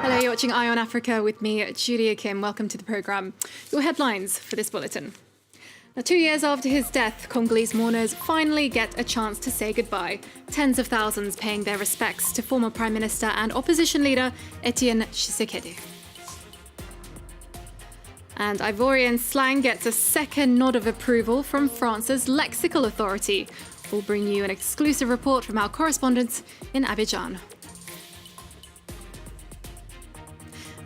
Hello, you're watching Eye on Africa with me, Julia Kim. Welcome to the programme. Your headlines for this bulletin. Now, 2 years after his death, Congolese mourners finally get a chance to say goodbye. Tens of thousands paying their respects to former Prime Minister and opposition leader Etienne Tshisekedi. And Ivorian slang gets a second nod of approval from France's lexical authority. We'll bring you an exclusive report from our correspondents in Abidjan.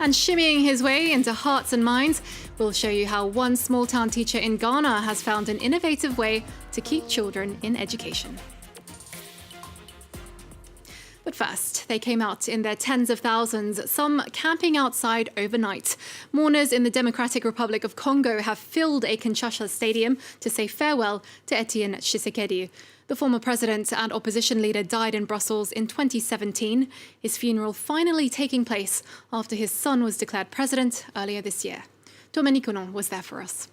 And shimmying his way into hearts and minds, we'll show you how one small-town teacher in Ghana has found an innovative way to keep children in education. But first, they came out in their tens of thousands, some camping outside overnight. Mourners in the Democratic Republic of Congo have filled a Kinshasa stadium to say farewell to Etienne Tshisekedi. The former president and opposition leader died in Brussels in 2017, his funeral finally taking place after his son was declared president earlier this year. Dominique Onon was there for us.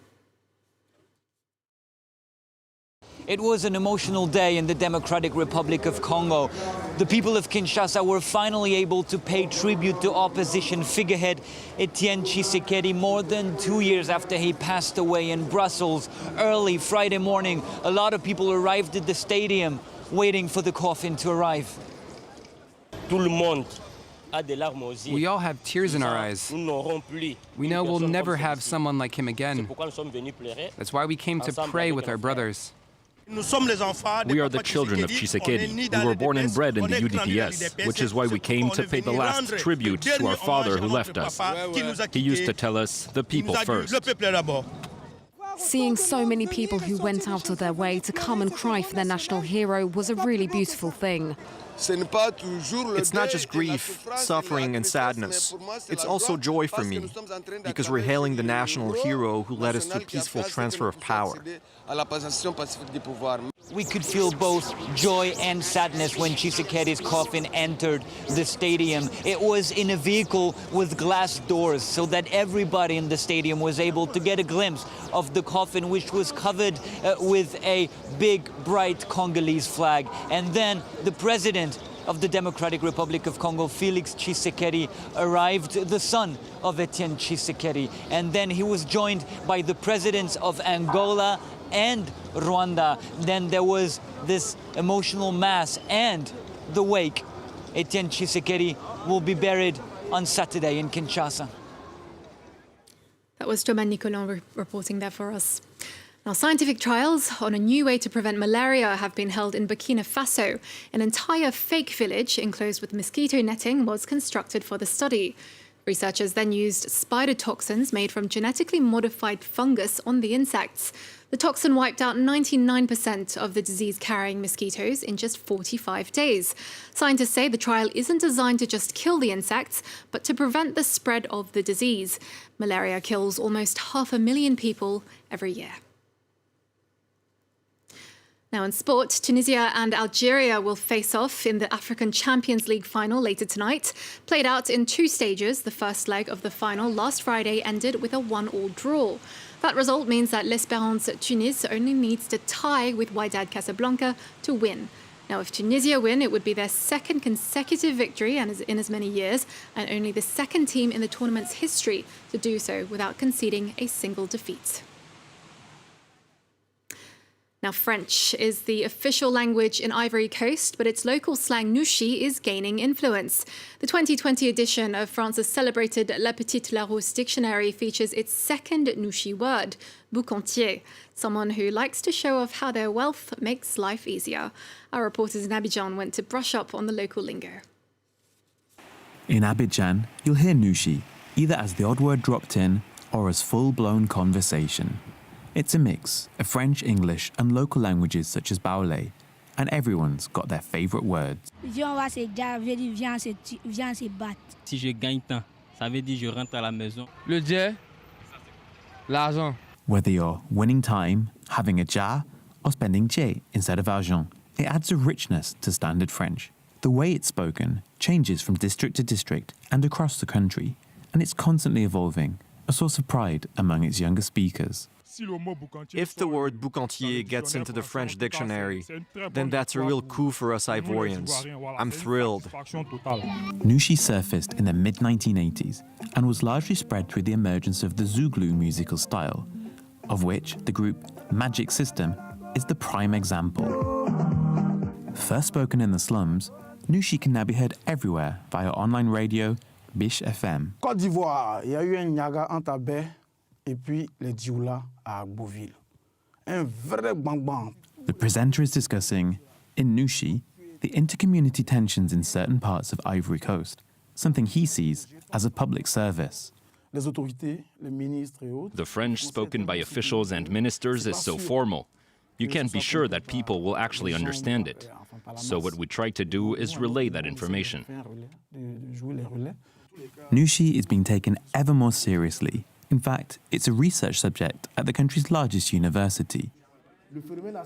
It was an emotional day in the Democratic Republic of Congo. The people of Kinshasa were finally able to pay tribute to opposition figurehead Etienne Tshisekedi more than 2 years after he passed away in Brussels. Early Friday morning, a lot of people arrived at the stadium waiting for the coffin to arrive. We all have tears in our eyes. We know we'll never have someone like him again. That's why we came to pray with our brothers. We are the children of Tshisekedi. We were born and bred in the UDPS, which is why we came to pay the last tribute to our father who left us. He used to tell us, the people first. Seeing so many people who went out of their way to come and cry for their national hero was a really beautiful thing. It's not just grief, suffering, and sadness. It's also joy for me, because we're hailing the national hero who led us to peaceful transfer of power. We could feel both joy and sadness when Tshisekedi's coffin entered the stadium. It was in a vehicle with glass doors so that everybody in the stadium was able to get a glimpse of the coffin, which was covered with a big, bright Congolese flag. And then the president of the Democratic Republic of Congo, Felix Tshisekedi, arrived, the son of Etienne Tshisekedi. And then he was joined by the presidents of Angola and Rwanda. Then there was this emotional mass and the wake. Etienne Tshisekedi will be buried on Saturday in Kinshasa. That was Dominique Onon reporting there for us. Now, scientific trials on a new way to prevent malaria have been held in Burkina Faso. An entire fake village enclosed with mosquito netting was constructed for the study. Researchers then used spider toxins made from genetically modified fungus on the insects. The toxin wiped out 99% of the disease-carrying mosquitoes in just 45 days. Scientists say the trial isn't designed to just kill the insects, but to prevent the spread of the disease. Malaria kills almost 500,000 people every year. Now in sport, Tunisia and Algeria will face off in the African Champions League final later tonight. Played out in two stages, the first leg of the final last Friday ended with a 1-1 draw. That result means that l'Espérance Tunis only needs to tie with Wydad Casablanca to win. Now, if Tunisia win, it would be their second consecutive victory in as many years, and only the second team in the tournament's history to do so without conceding a single defeat. Now, French is the official language in Ivory Coast, but its local slang Nouchi is gaining influence. The 2020 edition of France's celebrated La Petite Larousse dictionary features its second Nouchi word, boucantier, someone who likes to show off how their wealth makes life easier. Our reporters in Abidjan went to brush up on the local lingo. In Abidjan, you'll hear Nouchi, either as the odd word dropped in or as full-blown conversation. It's a mix of French, English and local languages such as Baoulé, and everyone's got their favourite words. Si je gagne tant, ça veut dire je rentre à la maison. Le jet, l'argent. Whether you're winning time, having a jar, or spending jé instead of argent, it adds a richness to standard French. The way it's spoken changes from district to district and across the country, and it's constantly evolving, a source of pride among its younger speakers. If the word boucantier gets into the French dictionary, then that's a real coup for us Ivorians. I'm thrilled. Nouchi surfaced in the mid-1980s and was largely spread through the emergence of the Zouglou musical style, of which the group Magic System is the prime example. First spoken in the slums, Nouchi can now be heard everywhere via online radio, Biche FM. Côte d'Ivoire, il y a eu un Niaga entre Abé et puis les Dioula à Beauville. Un vrai bang-bang. The presenter is discussing, in Nouchi, the inter-community tensions in certain parts of Ivory Coast, something he sees as a public service. The French spoken by officials and ministers is so formal. You can't be sure that people will actually understand it. So what we try to do is relay that information. Nouchi is being taken ever more seriously. In fact, it's a research subject at the country's largest university.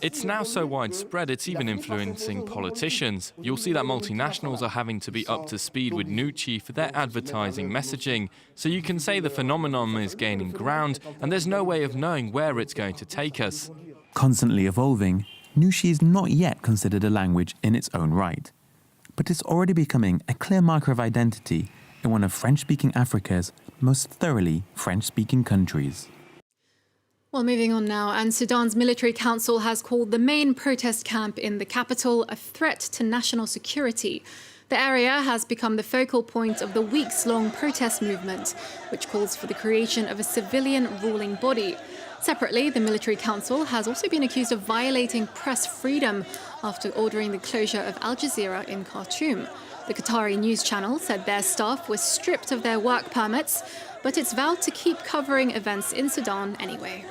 It's now so widespread, it's even influencing politicians. You'll see that multinationals are having to be up to speed with Nouchi for their advertising messaging. So you can say the phenomenon is gaining ground, and there's no way of knowing where it's going to take us. Constantly evolving, Nouchi is not yet considered a language in its own right. But it's already becoming a clear marker of identity in one of French-speaking Africa's most thoroughly French-speaking countries. Well, moving on now, and Sudan's military council has called the main protest camp in the capital a threat to national security. The area has become the focal point of the weeks-long protest movement, which calls for the creation of a civilian ruling body. Separately, the military council has also been accused of violating press freedom after ordering the closure of Al Jazeera in Khartoum. The Qatari news channel said their staff was stripped of their work permits, but it's vowed to keep covering events in Sudan anyway.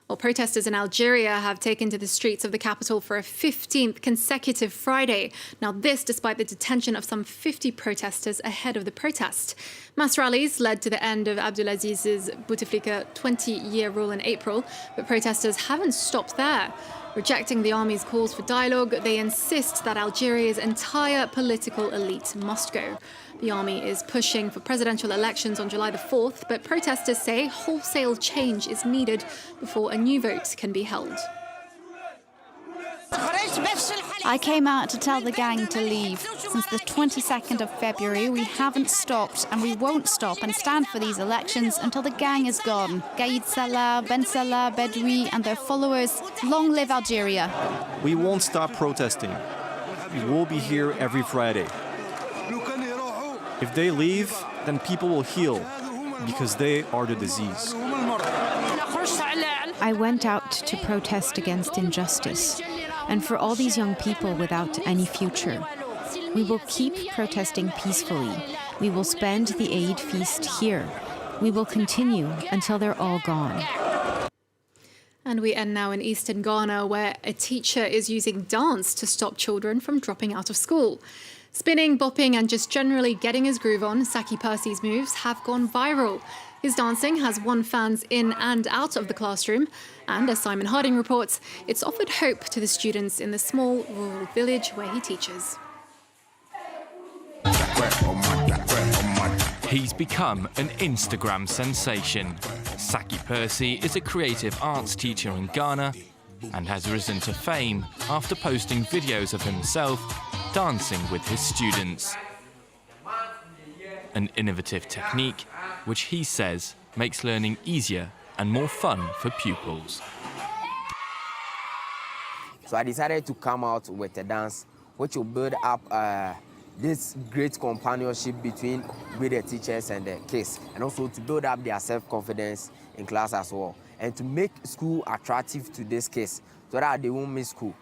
Well, protesters in Algeria have taken to the streets of the capital for a 15th consecutive Friday. Now this despite the detention of some 50 protesters ahead of the protest. Mass rallies led to the end of Abdelaziz's Bouteflika 20-year rule in April, but protesters haven't stopped there. Rejecting the army's calls for dialogue, they insist that Algeria's entire political elite must go. The army is pushing for presidential elections on July the 4th, but protesters say wholesale change is needed before a new vote can be held. I came out to tell the gang to leave. Since the 22nd of February, we haven't stopped, and we won't stop and stand for these elections until the gang is gone. Gaïd Salah, Ben Salah, Bedoui and their followers, long live Algeria. We won't stop protesting. We will be here every Friday. If they leave, then people will heal, because they are the disease. I went out to protest against injustice, and for all these young people without any future. We will keep protesting peacefully. We will spend the Eid feast here. We will continue until they're all gone. And we end now in eastern Ghana, where a teacher is using dance to stop children from dropping out of school. Spinning, bopping and just generally getting his groove on, Saki Percy's moves have gone viral. His dancing has won fans in and out of the classroom, and as Simon Harding reports, it's offered hope to the students in the small rural village where he teaches. He's become an Instagram sensation. Saki Percy is a creative arts teacher in Ghana and has risen to fame after posting videos of himself dancing with his students. An innovative technique which he says makes learning easier and more fun for pupils. So I decided to come out with a dance which will build up this great companionship between the teachers and the kids, and also to build up their self-confidence in class as well, and to make school attractive to these kids so that they won't miss school.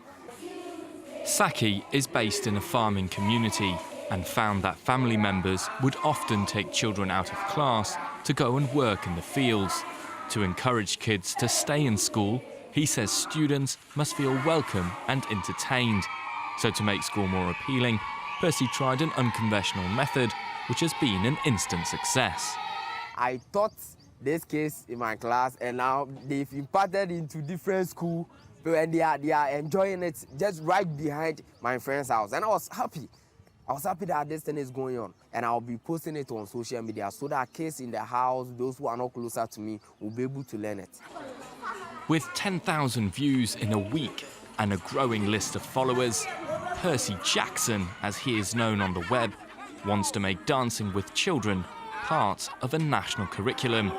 Saki is based in a farming community and found that family members would often take children out of class to go and work in the fields. To encourage kids to stay in school, he says students must feel welcome and entertained. So to make school more appealing, Percy tried an unconventional method, which has been an instant success. I taught this kids in my class, and now they've imparted into different schools, and they are enjoying it just right behind my friend's house. And I was happy. I was happy that this thing is going on, and I'll be posting it on social media so that kids in the house, those who are not closer to me, will be able to learn it. With 10,000 views in a week and a growing list of followers, Percy Jackson, as he is known on the web, wants to make dancing with children part of a national curriculum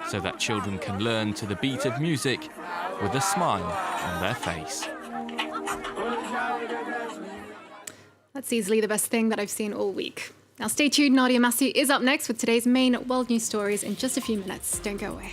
so that children can learn to the beat of music with a smile on their face. That's easily the best thing that I've seen all week. Now stay tuned, Nadia Massey is up next with today's main world news stories in just a few minutes. Don't go away.